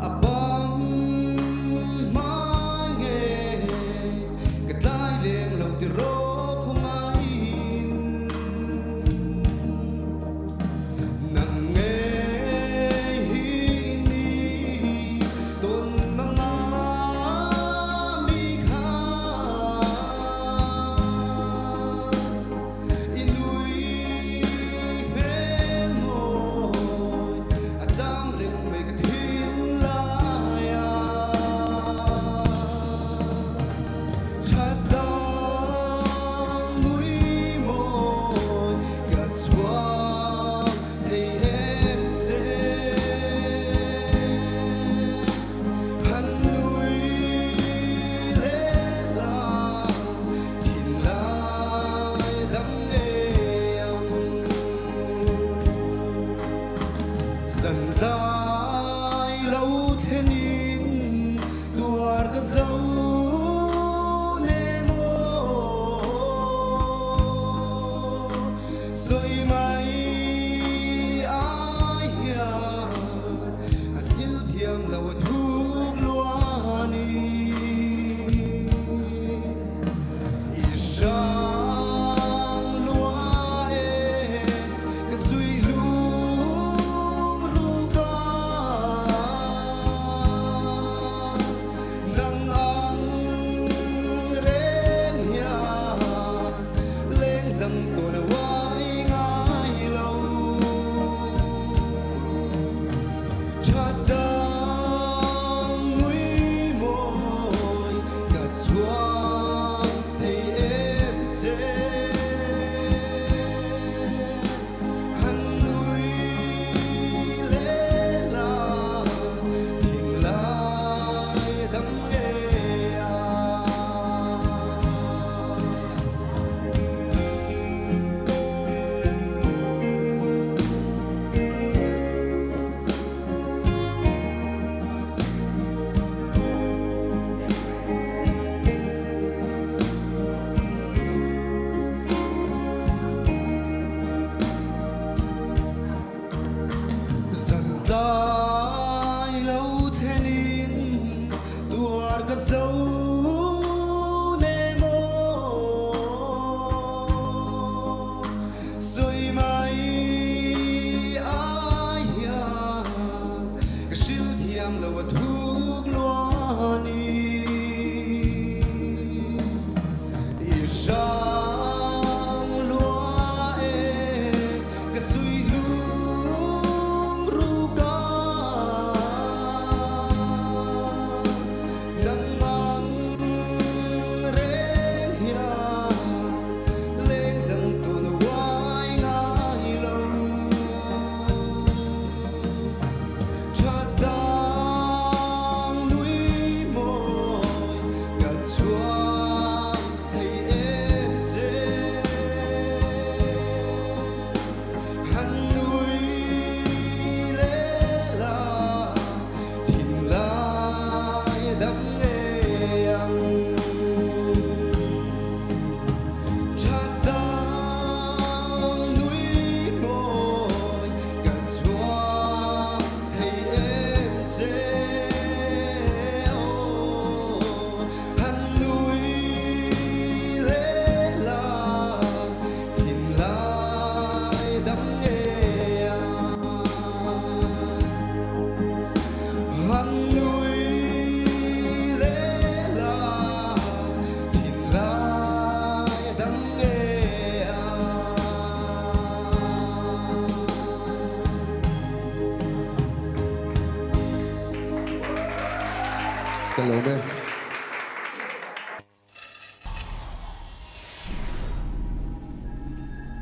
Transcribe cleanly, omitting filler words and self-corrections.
abang mai nghe cái tai đêm lòng từ rô không ai nặng nghe ini tôn mang mi kha inui mel môi azam rừng về cái thiên lai cha tang núi môi gạt xóa hay em dễ hắn núi lẽ là thiên lai đắng em dần dài lâu thế nín đuổi cái dấu nê mô rồi mày ai hiền yêu thiêng lâu thuốc loa ni isang loa cái suy lung ruga nang ang ren ya lên đầm tôi là vãi ngay lâu cha tang núi môi gạt xuống thấy em dễ hắn núi lẽ là thiên lai đắm nghe dần dài lâu thế nín đuổi cái dấu nê mô rồi mày ai hiền cái siêu thiêng lâu thuốc loa ni isang loa cái suy lung ruga nang ang ren ya lên đằng tôi nó vãi ngay lâu cha tang núi môi gạt xuống thấy em dễ hắn núi lẽ là thiên lai đắm em cha tang núi môi gạt xuống thấy em dễ hắn núi lẽ là thiên lai đắm em hắn núi lẽ là thiên lai đắm em Hello, man.